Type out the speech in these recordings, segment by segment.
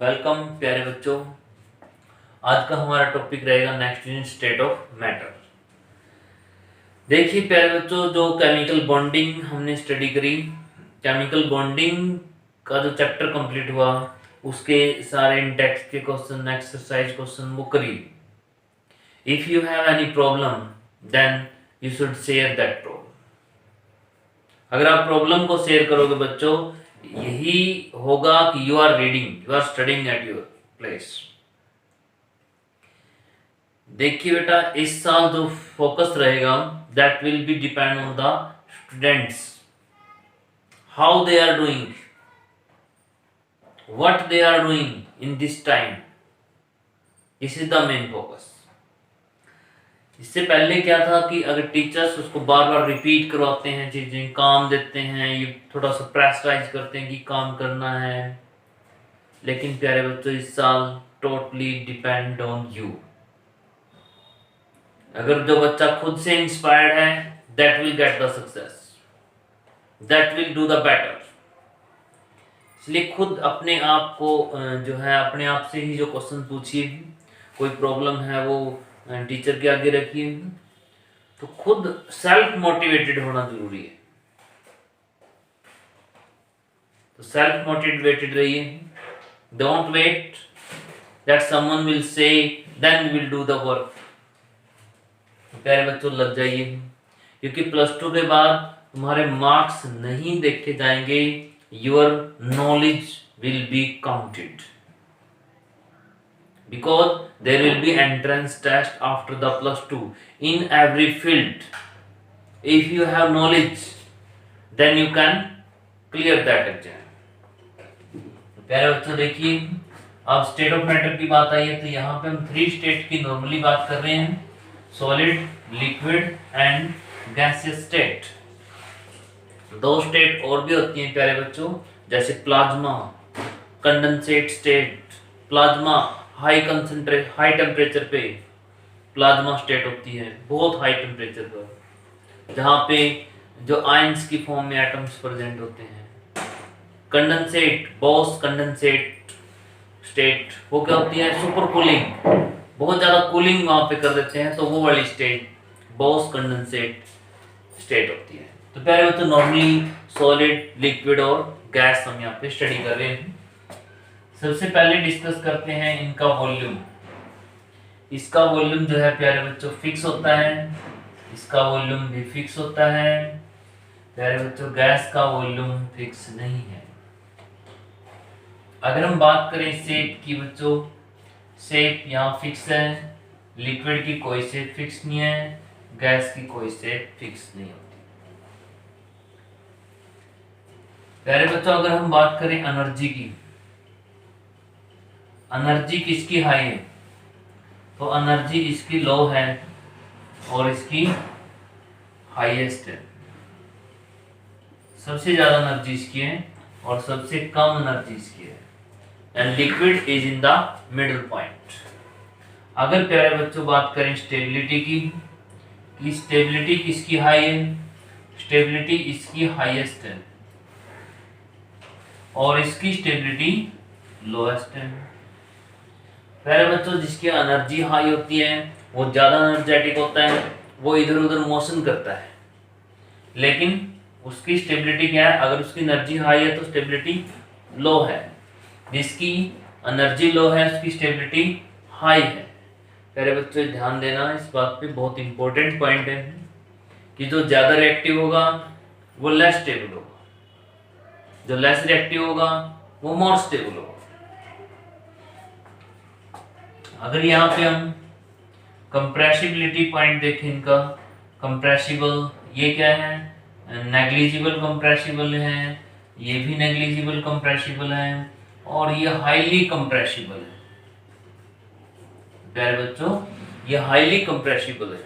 Welcome प्यारे बच्चों। आज का हमारा टॉपिक रहेगा next in state of matter. देखिए प्यारे बच्चों, जो केमिकल बॉन्डिंग हमने स्टडी करी, केमिकल बॉन्डिंग का जो चैप्टर कंप्लीट हुआ उसके सारे इंडेक्स के क्वेश्चन, एक्सरसाइज क्वेश्चन वो करी। If you have any problem then you should share that problem. अगर आप प्रॉब्लम को शेयर करोगे बच्चों, यही होगा कि you are reading, you are studying at your place. देखिए बेटा, इस साल जो फोकस रहेगा that will be depend on the students, how they are doing, what they are doing in this time. This is the main focus. इससे पहले क्या था कि अगर टीचर्स उसको बार बार रिपीट करवाते हैं, चीजें काम देते हैं, ये थोड़ा सा प्रेशराइज करते हैं कि काम करना है, लेकिन प्यारे बच्चों इस साल टोटली डिपेंड ऑन यू। अगर जो बच्चा खुद से इंस्पायर्ड है that will get the success, that will do the better. इसलिए खुद अपने आप को जो है अपने आप से ही जो क्वेश्चन पूछिए, कोई प्रॉब्लम है वो टीचर के आगे रखिए, तो खुद सेल्फ मोटिवेटेड होना जरूरी है। तो सेल्फ मोटिवेटेड रहिए, don't wait that someone will say then we will do the work. प्यारे बच्चों लग जाइए, क्योंकि प्लस टू के बाद तुम्हारे मार्क्स नहीं देखे जाएंगे, your knowledge will be counted because there will be entrance test after the plus 2 in every field. If you have knowledge then you can clear that exam. प्यारे बच्चों देखिए, अब स्टेट ऑफ मैटर की बात आई है, तो यहाँ पे हम 3 स्टेट की नॉर्मली बात कर रहे हैं, solid, liquid and gaseous state. 2 state और भी होती हैं प्यारे बच्चों, जैसे plasma, condensate state. Plasma high temperature पे प्लाज्मा स्टेट होती है, बहुत हाई टेम्परेचर पर, जहाँ पे जो आयंस की फॉर्म में एटम्स प्रेजेंट होते हैं। कंडेंसेट, बॉस कंडेंसेट स्टेट, वो क्या होती है, सुपर कूलिंग, बहुत ज्यादा कूलिंग वहां पे कर देते हैं, तो वो वाली स्टेट बॉस कंडेंसेट स्टेट होती है। तो प्यारे बच्चों नॉर्मली सॉलिड, लिक्विड और गैस हम यहाँ पे स्टडी कर रहे हैं। सबसे पहले डिस्कस करते हैं इनका वॉल्यूम। इसका वॉल्यूम जो है प्यारे बच्चों फिक्स होता है, इसका वॉल्यूम भी फिक्स होता है। प्यारे बच्चों गैस का वॉल्यूम फिक्स नहीं है। अगर हम बात करें शेप की बच्चों, शेप यहाँ फिक्स है, लिक्विड की कोई शेप फिक्स नहीं है, गैस की कोई शेप फिक्स नहीं होती। प्यारे बच्चों अगर हम बात करें एनर्जी की, एनर्जी किसकी हाई है, तो एनर्जी इसकी लो है और इसकी हाईएस्ट है। सबसे ज्यादा एनर्जी इसकी है और सबसे कम एनर्जी इसकी है, and liquid is in the middle point. अगर प्यारे बच्चों बात करें स्टेबिलिटी की, कि स्टेबिलिटी किसकी हाई है, स्टेबिलिटी इसकी हाईएस्ट है और इसकी स्टेबिलिटी लोएस्ट है। प्यारे बच्चों जिसकी एनर्जी हाई होती है वो ज्यादा एनर्जेटिक होता है, वो इधर उधर मोशन करता है, लेकिन उसकी स्टेबिलिटी क्या है, अगर उसकी एनर्जी हाई है तो स्टेबिलिटी लो है, जिसकी एनर्जी लो है उसकी स्टेबिलिटी हाई है। प्यारे बच्चों ध्यान देना इस बात पे, बहुत इंपॉर्टेंट पॉइंट है कि जो ज्यादा रिएक्टिव होगा वो लेस स्टेबल होगा, जो लेस रिएक्टिव होगा वो मोर स्टेबल होगा। अगर यहाँ पे हम कंप्रेसिबिलिटी पॉइंट देखें इनका, कंप्रेसिबल ये क्या है, नेग्लिजिबल कंप्रेसिबल है, ये भी नेग्लिजिबल कंप्रेसिबल है, और ये हाईली कंप्रेसिबल है। प्यारे बच्चों ये हाईली कंप्रेसिबल है,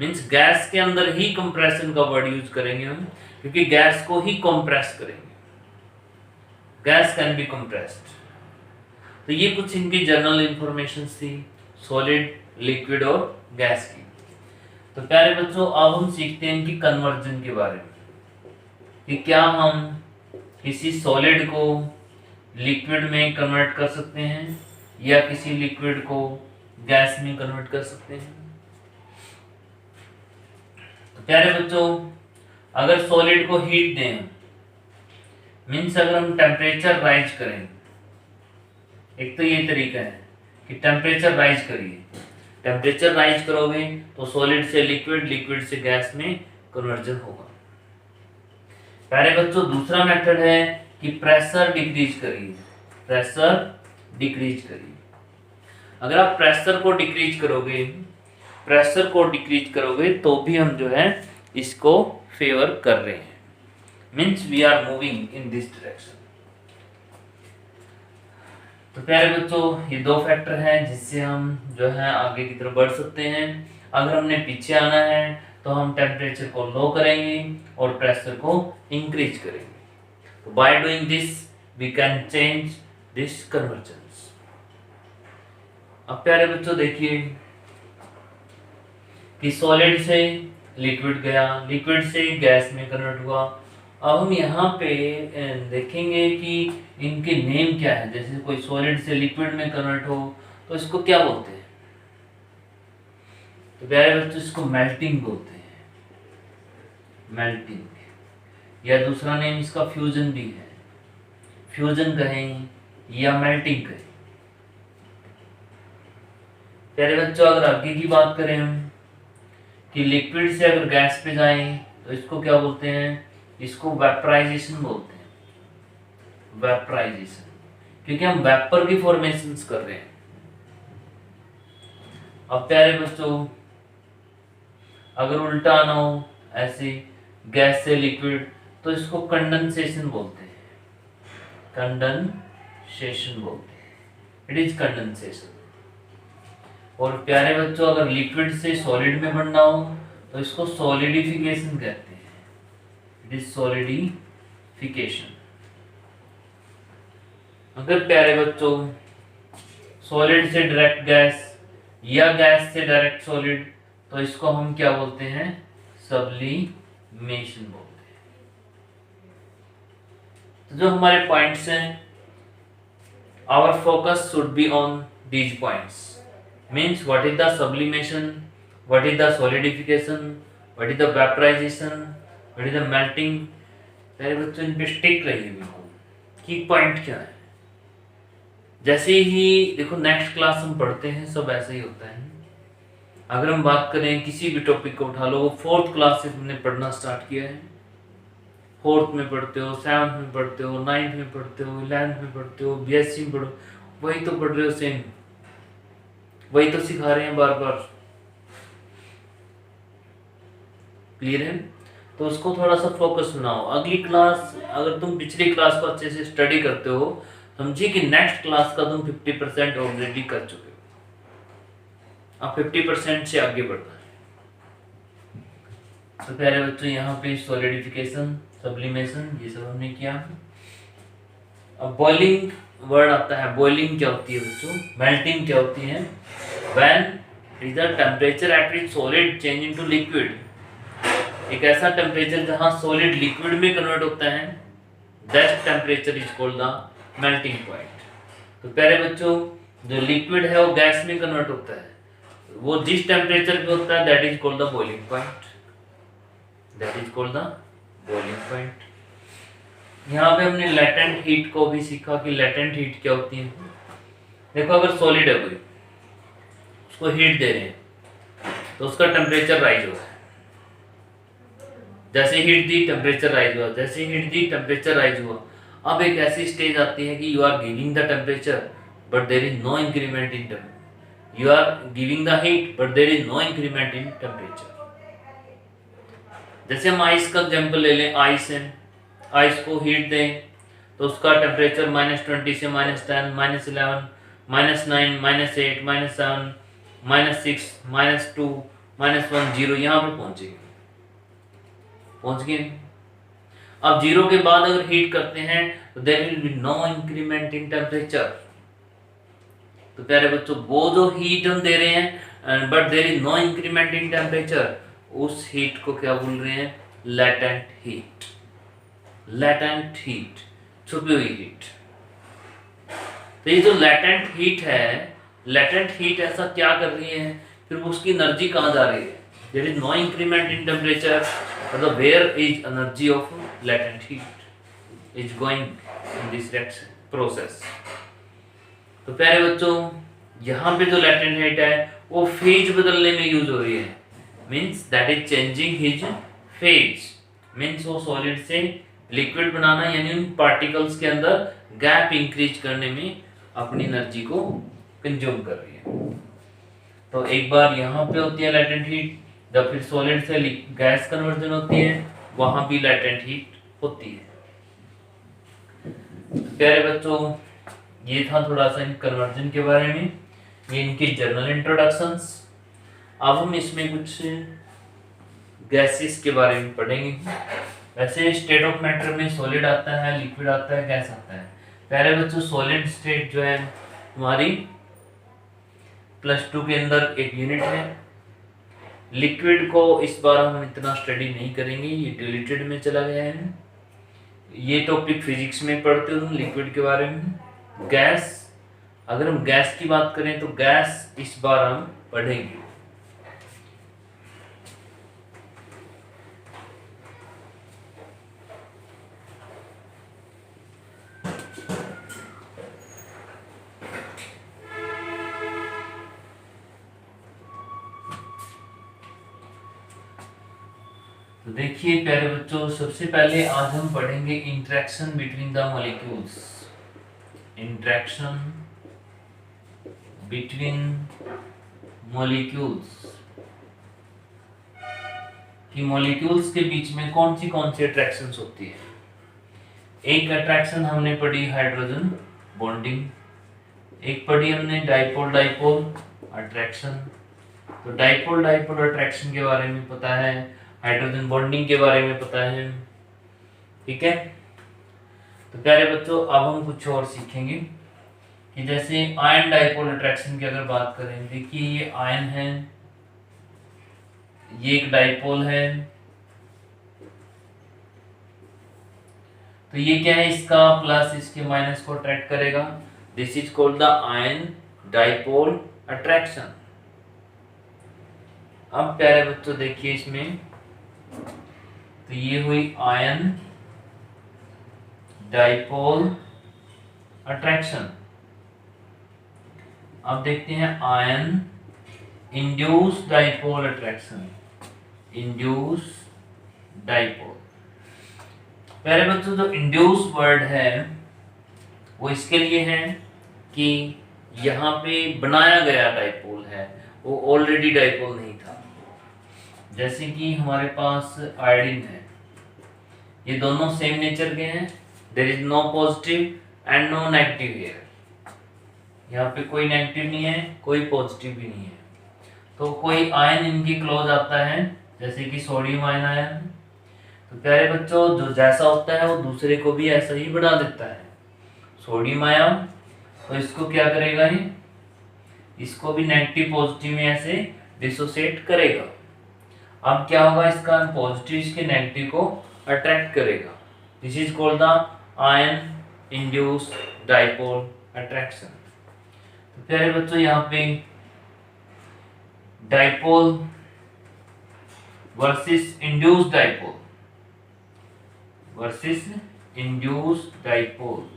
मींस गैस के अंदर ही कंप्रेशन का वर्ड यूज करेंगे हम, क्योंकि गैस को ही कंप्रेस करेंगे, गैस कैन बी कंप्रेस्ड। तो ये कुछ इनकी जनरल इंफॉर्मेशन थी सॉलिड, लिक्विड और गैस की। तो प्यारे बच्चों अब हम सीखते हैं इनकी कन्वर्जन के बारे में, कि क्या हम किसी सॉलिड को लिक्विड में कन्वर्ट कर सकते हैं या किसी लिक्विड को गैस में कन्वर्ट कर सकते हैं। तो प्यारे बच्चों, अगर सॉलिड को हीट दें, मीन्स अगर हम टेम्परेचर राइज करें, एक तो ये तरीका है कि टेम्परेचर राइज करिए, टेम्परेचर राइज करोगे तो सॉलिड से लिक्विड, लिक्विड से गैस में कन्वर्जन होगा। प्यारे बच्चों, दूसरा मेथड है कि प्रेशर डिक्रीज करिए, प्रेशर डिक्रीज करिए। अगर आप प्रेशर को डिक्रीज करोगे, प्रेशर को डिक्रीज करोगे तो भी हम जो है इसको फेवर कर रहे हैं, means we are moving in this direction. तो प्यारे बच्चों, ये दो फैक्टर हैं जिससे हम जो है आगे की तरफ बढ़ सकते हैं। अगर हमने पीछे आना है तो हम टेम्परेचर को लो करेंगे और प्रेशर को इंक्रीज करेंगे। तो by doing this we can change this convergence. अब प्यारे बच्चों देखिए कि सॉलिड से लिक्विड गया, लिक्विड से गैस में कन्वर्ट हुआ। अब हम यहाँ पे देखेंगे कि इनके नेम क्या है। जैसे कोई सॉलिड से लिक्विड में कन्वर्ट हो तो इसको क्या बोलते हैं? तो प्यारे बच्चों, इसको मेल्टिंग बोलते हैं, मेल्टिंग। या दूसरा नेम इसका फ्यूजन भी है, फ्यूजन कहें या मेल्टिंग कहें। प्यारे बच्चों, अगर आगे की बात करें हम कि लिक्विड से अगर गैस पे जाएं तो इसको क्या बोलते हैं? इसको वेपराइजेशन बोलते हैं, वेपराइजेशन, क्योंकि हम वेपर की फॉर्मेशंस कर रहे हैं। अब प्यारे बच्चों, अगर उल्टा आना हो ऐसे गैस से लिक्विड तो इसको कंडेंसेशन बोलते हैं, कंडेंसेशन बोलते हैं, इट इज कंडेंसेशन। और प्यारे बच्चों, अगर लिक्विड से सॉलिड में बनना हो तो इसको सॉलिडिफिकेशन कहते हैं, इट इज सॉलिडिफिकेशन। अगर प्यारे बच्चों सॉलिड से डायरेक्ट गैस या गैस से डायरेक्ट सॉलिड तो इसको हम क्या बोलते हैं? सब्लिमेशन बोलते हैं। तो जो हमारे पॉइंट्स हैं, our focus should be on these points, means what is the sublimation, what is the solidification, what is the vaporisation, what is the melting. प्यारे बच्चों, इन पे स्टिक रहिए बिल्कुल की पॉइंट क्या है। जैसे ही देखो नेक्स्ट क्लास हम पढ़ते हैं सब ऐसे ही होता है। अगर हम बात करें किसी भी टॉपिक को उठा लो, वो 4th क्लास से तुमने पढ़ना स्टार्ट किया है, 4th में पढ़ते हो, 7th में पढ़ते हो, 9th में पढ़ते हो, 11th में पढ़ते हो, BSc में पढ़ो, वही तो पढ़ रहे हो, सेम वही तो सिखा रहे हैं बार बार। क्लियर है? तो उसको थोड़ा सा फोकस बनाओ। अगली क्लास अगर तुम पिछली क्लास को अच्छे से स्टडी करते हो, समझिए कि नेक्स्ट क्लास का तुम 50% ऑलरेडी कर चुके हो, अब 50% से आगे बढ़ना है। तो प्यारे बच्चों, यहाँ पे सॉलिडिफिकेशन, सब्लिमेशन ये सब हमने किया। अब बॉइलिंग वर्ड आता है। बॉइलिंग क्या होती है बच्चों? मेल्टिंग क्या होती है? When is the temperature at which solid change into liquid, एक ऐसा टेम्परेचर जहां सॉलिड लिक्विड में कन्वर्ट होता है, that temperature is called the melting point. तो प्यारे बच्चों, जो लिक्विड है वो गैस में कन्वर्ट होता है, वो जिस टेम्परेचर पे होता है that is called the boiling point, that is called the boiling point. यहाँ पे हमने लेटेंट हीट को भी सीखा कि लेटेंट हीट क्या होती है। देखो, अगर सॉलिड है कोई, उसको हीट दे रहे हैं तो उसका टेम्परेचर राइज हो रहा है। जैसे हीट दी टेम्परेचर राइज हुआ, जैसे हीट दी टेम्परेचर राइज हुआ। अब एक ऐसी स्टेज आती है कि you are giving the temperature but there is no increment in temperature, you are giving the heat but there is no increment in temperature। जैसे हम आइस का एग्जांपल ले लें, आइस है, आइस को हीट दें तो उसका टेम्परेचर -20 से -10, -11, -9, -8, -7, -6, -2, -1, 0 यहाँ पे पहुंच गए। अब 0 के बाद अगर हीट करते हैं तो there will be no increment in temperature. तो प्यारे बच्चों, वो जो हीट हम दे रहे हैं but there is no increment in temperature, उस हीट को क्या बोल रहे हैं? लेटेंट हीट, लेटेंट हीट, छुपी हुई हीट। तो ये जो लेटेंट हीट है, लेटेंट हीट ऐसा क्या कर रही है, फिर उसकी एनर्जी कहाँ जा रही है? There is no increment in temperature, मतलब where is energy of latent heat is going in this process. तो प्यारे बच्चों, यहाँ पे जो लेटेंट हीट है वो फेज बदलने में यूज हो रही है, means that is changing his phase, means वो सॉलिड से लिक्विड बनाना, यानी उन पार्टिकल्स के अंदर गैप इंक्रीज करने में अपनी एनर्जी को कंज्यूम कर रही है। तो एक बार यहाँ पे होती है लेटेंट हीट, जब फिर सॉलिड से गैस कन्वर्जन होती है वहां भी लेटेंट हीट होती है। प्यारे बच्चों, ये था थोड़ा सा इन कन्वर्जन के बारे में, ये इनकी जनरल इंट्रोडक्शंस। अब हम इसमें कुछ गैसेस के बारे में पढ़ेंगे। वैसे स्टेट ऑफ मैटर में सॉलिड आता है, लिक्विड आता है, गैस आता है। प्यारे बच्चों, सॉलिड स्टेट जो है हमारी +2 के अंदर एक यूनिट है। लिक्विड को इस बार हम इतना स्टडी नहीं करेंगे, ये डिलीटेड में चला गया है। ये टॉपिक फिजिक्स में पढ़ते हो लिक्विड के बारे में। गैस, अगर हम गैस की बात करें तो गैस इस बार हम पढ़ेंगे। तो देखिए प्यारे बच्चों, सबसे पहले आज हम पढ़ेंगे interaction between the molecules. Interaction between molecules, कि मॉलिक्यूल्स के बीच में कौन सी अट्रैक्शंस होती है। एक अट्रैक्शन हमने पढ़ी हाइड्रोजन बॉन्डिंग, एक पढ़ी हमने डाइपोल डाइपोल अट्रैक्शन। तो डाइपोल डाइपोल अट्रैक्शन के बारे में पता है, हाइड्रोजन बॉन्डिंग के बारे में पता है, ठीक है। तो प्यारे बच्चों, अब हम कुछ और सीखेंगे कि जैसे आयन डाइपोल अट्रैक्शन की अगर बात करें, देखिए ये आयन है, ये एक डाइपोल है, तो ये क्या है, इसका प्लस इसके माइनस को अट्रैक्ट करेगा। This is called the ion dipole attraction. अब प्यारे बच्चों देखिए इसमें, तो ये हुई आयन डाइपोल अट्रैक्शन। अब देखते हैं ion induce dipole attraction. Induce dipole, प्यारे बच्चों जो इंड्यूस वर्ड है वो इसके लिए है कि यहाँ पे बनाया गया डाइपोल है, वो ऑलरेडी डाइपोल नहीं था। जैसे कि हमारे पास आयोडीन है, ये दोनों सेम नेचर के हैं, there is no positive and no negative here. यहाँ पे कोई नेगेटिव नहीं है, कोई पॉजिटिव भी नहीं है। तो कोई आयन इनके क्लोज आता है, जैसे कि सोडियम आयन आया, तो प्यारे बच्चों जो जैसा होता है वो दूसरे को भी ऐसा ही बढ़ा देता है। सोडियम आयन तो इसको क्या करेगा, ये इसको भी नेगेटिव पॉजिटिव में ऐसे डिसोसिएट करेगा। अब क्या होगा, इसका पॉजिटिव इसके नेगेटिव को अट्रैक्ट करेगा। This is called the ion induce dipole attraction. तो प्यारे बच्चों यहाँ पे dipole versus induce dipole, versus induce dipole,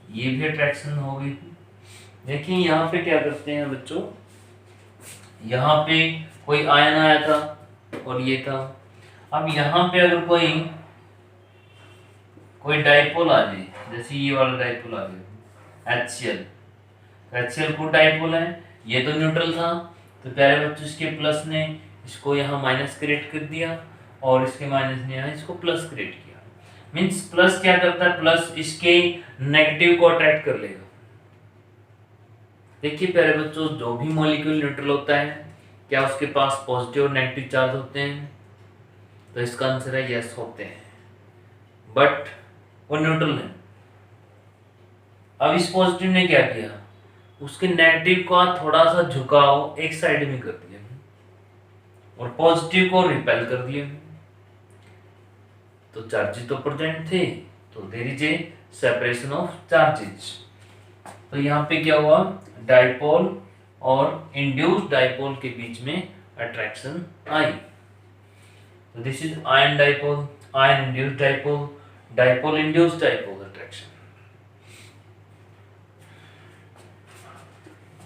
ये भी अट्रैक्शन हो गई। देखिए यहाँ पे क्या करते हैं बच्चों, यहाँ पे कोई आयन आया था और ये था। अब यहाँ पे अगर कोई डाइपोल आ जाए, जैसे ये वाला डाइपोल आ गया HCl, HCl को डाइपोल है, ये तो न्यूट्रल था, तो प्यारे बच्चों इसके प्लस ने इसको यहाँ माइनस क्रिएट कर दिया और इसके माइनस ने यहाँ इसको प्लस क्रिएट किया। मींस प्लस क्या करता है, प्लस इसके नेगेटिव को अट्रैक्ट कर लेगा। देखिए प्यारे बच्चों, जो भी मॉलिक्यूल न्यूट्रल होता है क्या उसके पास पॉजिटिव और नेगेटिव चार्ज होते हैं, तो इसका आंसर है यस होते हैं, बट वो न्यूट्रल है। अब इस पॉजिटिव ने क्या किया, उसके नेगेटिव का थोड़ा सा झुकाव एक साइड में कर दिया और पॉजिटिव को रिपेल कर दिया। तो चार्जेस तो प्रेजेंट थे, तो there is a separation of charges. तो यहाँ पे क्या हुआ, डाइपोल और इंड्यूस्ड डाइपोल के बीच में अट्रैक्शन आई। तो this is ion dipole, ion induced dipole, dipole induced dipole attraction.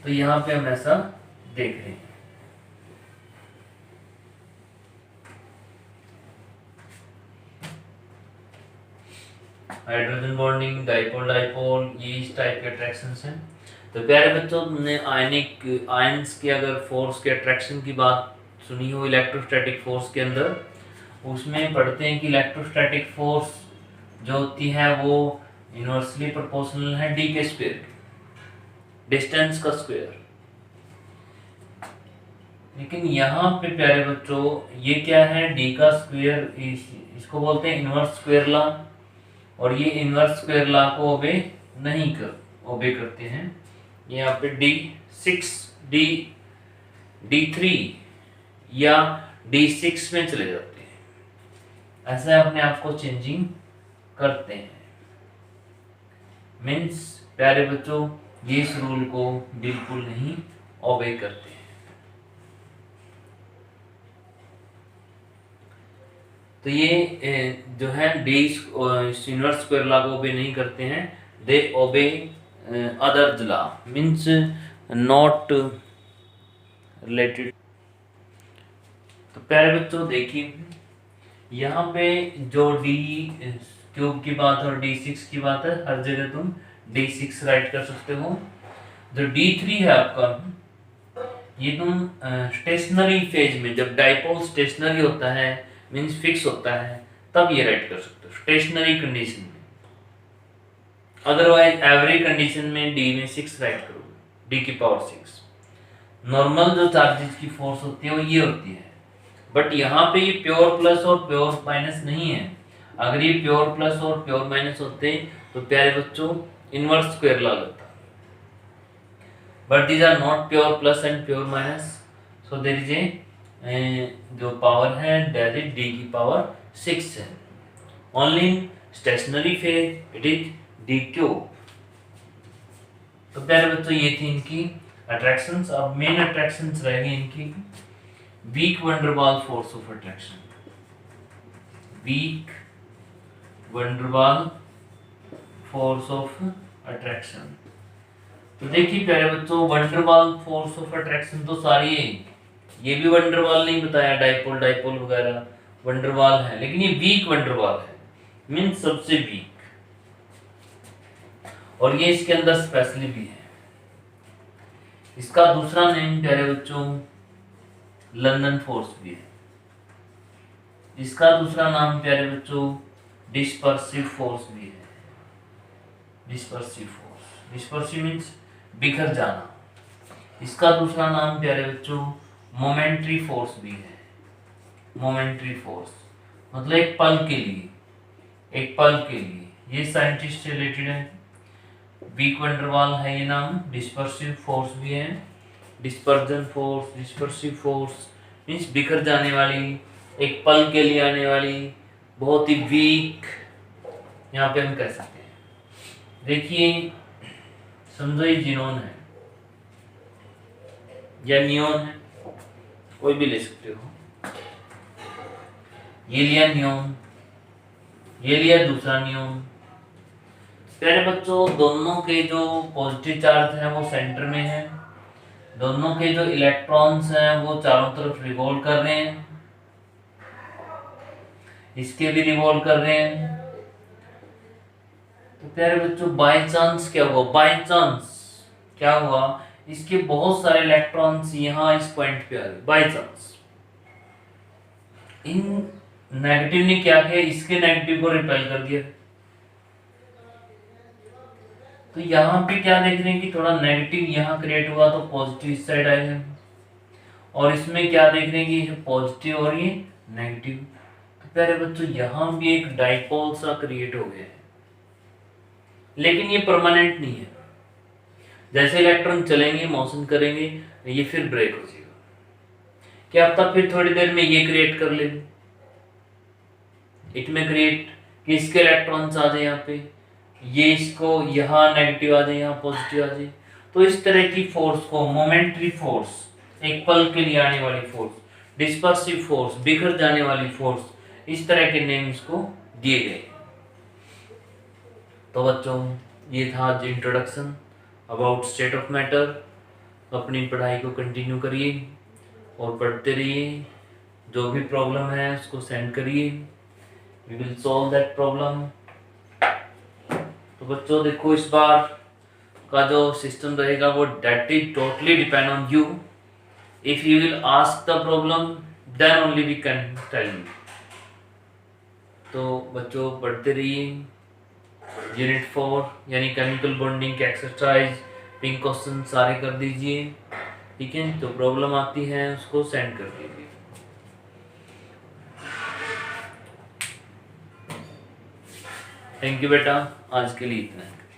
तो यहाँ पे हम ऐसा देख रहे हैं। हाइड्रोजन बॉन्डिंग, डाइपोल डाइपोल, ये इस टाइप के अट्रैक्शंस हैं। तो प्यारे बच्चों, तुमने आयनिक आयंस के अगर फोर्स के अट्रैक्शन की बात सुनी हो इलेक्ट्रोस्टैटिक फोर्स के अंदर, उसमें पढ़ते हैं कि इलेक्ट्रोस्टैटिक फोर्स जो होती है वो इनवर्सली प्रोपोर्शनल है डी के स्क्वायर, डिस्टेंस का स्क्वायर। लेकिन यहाँ पे प्यारे बच्चों ये क्या है, डी का स्क्वायर, इसको बोलते हैं इनवर्स स्क्वायर लॉ, और ये इनवर्स स्क्वायर लॉ को ओबे करते हैं। यहाँ पे D6 D3 या D6 में चले जाते हैं, ऐसा अपने आप को चेंजिंग करते हैं। मीन्स प्यारे बच्चों ये इस रूल को बिल्कुल नहीं ओबे करते हैं। तो ये जो है डी इनवर्स स्क्वायर लॉ को ओबे नहीं करते हैं, they obey other law, means not related. तो प्यारे बच्चों देखिए, यहाँ पे जो डी क्यूब की बात है और D6 की बात है, हर जगह तुम D6 राइट कर सकते हो। जो D3 है आपका, ये तुम स्टेशनरी फेज में, जब डाइपोल स्टेशनरी होता है मीन्स फिक्स होता है, तब ये राइट कर सकते हो स्टेशनरी कंडीशन में। अदरवाइज एवरी कंडीशन में डी में 6 राइट करोगे, डी की पावर 6। नॉर्मल जो चार्जेस की फोर्स होती है वो ये होती है, बट यहाँ पे ये प्योर प्लस और प्योर माइनस नहीं है। अगर ये प्योर प्लस और प्योर माइनस होते तो प्यारे बच्चों इनवर्स स्क्वायर लॉ लगता, but these are not pure plus and pure minus, so there is a जो पावर है दैट इज डी की पावर 6 है। Only in stationary phase it is D cube. तो प्यारे बच्चों ये थी इनकी अट्रैक्शंस। अब मेन अट्रैक्शंस रहेगी इनकी weak Van der Waals force of attraction, weak Van der Waals force of attraction. तो देखिए प्यारे बच्चों, वंडरवाल फोर्स ऑफ अट्रैक्शन तो सारी है, ये भी वंडरवाल नहीं बताया, डाइपोल डाइपोल वगैरह वंडरवाल है, लेकिन ये वीक वंडरवाल है, मीन्स सबसे वीक, और ये इसके अंदर स्पेशली भी है। इसका दूसरा नेम प्यारे बच्चों लंदन फोर्स भी है। इसका दूसरा नाम प्यारे बच्चों डिस्पर्सिव फोर्स भी है। डिस्पर्सिव फोर्स, डिस्पर्सिव मीन्स बिखर जाना। इसका दूसरा नाम प्यारे बच्चों मोमेंट्री फोर्स भी है। मोमेंट्री फोर्स मतलब एक पल के लिए, एक पल के लिए। ये साइंटिस्ट से रिलेटेड है। वीक वंडरवाल है ये नाम, डिस्पर्सिव फोर्स भी है। Dispersion force, dispersive force means बिखर जाने वाली, एक पल के लिए आने वाली, बहुत ही वीक, यहाँ पे हम कह सकते हैं। देखिए समझो ये जिनोन है या नियोन है, कोई भी ले सकते हो। ये लिया नियोन, ये लिया दूसरा नियोन। प्यारे बच्चों दोनों के जो पॉजिटिव चार्ज है वो सेंटर में है, दोनों के जो इलेक्ट्रॉन्स हैं वो चारों तरफ रिवॉल्व कर रहे हैं, इसके भी रिवॉल्व कर रहे हैं। तो प्यारे बच्चों बाय चांस क्या हुआ, बाय चांस क्या हुआ, इसके बहुत सारे इलेक्ट्रॉन्स यहाँ इस पॉइंट पे आ गए बाय चांस। इन नेगेटिव ने क्या किया, इसके नेगेटिव को रिपेल कर दिया। तो यहाँ पे क्या देख रहे हैं कि थोड़ा नेगेटिव यहाँ क्रिएट हुआ तो पॉजिटिव इस साइड आएगा, और इसमें क्या देख रहे हैं कि ये पॉजिटिव और ये नेगेटिव। तो प्यारे बच्चों यहाँ भी एक डाइपोल सा क्रिएट हो गया है, लेकिन ये परमानेंट नहीं है। जैसे इलेक्ट्रॉन चलेंगे, मोशन करेंगे, ये फिर ब्रेक हो जाएगा। क्या पता फिर थोड़ी देर में ये क्रिएट कर ले, इट में क्रिएट कि इसके इलेक्ट्रॉन्स आ जाए यहाँ पे, ये इसको यहाँ नेगेटिव आ जाए, यहाँ पॉजिटिव आ जाए। तो इस तरह की फोर्स को मोमेंट्री फोर्स, एक पल के लिए आने वाली फोर्स, डिस्पर्सिव फोर्स, बिखर जाने वाली फोर्स, इस तरह के नेम इसको दिए गए। तो बच्चों ये था आज introduction about state of matter. अपनी पढ़ाई को कंटिन्यू करिए और पढ़ते रहिए। जो भी प्रॉब्लम है उसको सेंड करिए, we will solve that problem. तो बच्चों देखो इस बार का जो सिस्टम रहेगा वो that is totally depend on you. If you will ask the problem then only we can tell you. तो बच्चों पढ़ते रहिए। यूनिट 4 यानी केमिकल बॉन्डिंग के एक्सरसाइज, पिंक क्वेश्चन सारे कर दीजिए, ठीक है। तो प्रॉब्लम आती है उसको सेंड कर दीजिए। थैंक यू बेटा, आज के लिए इतना है।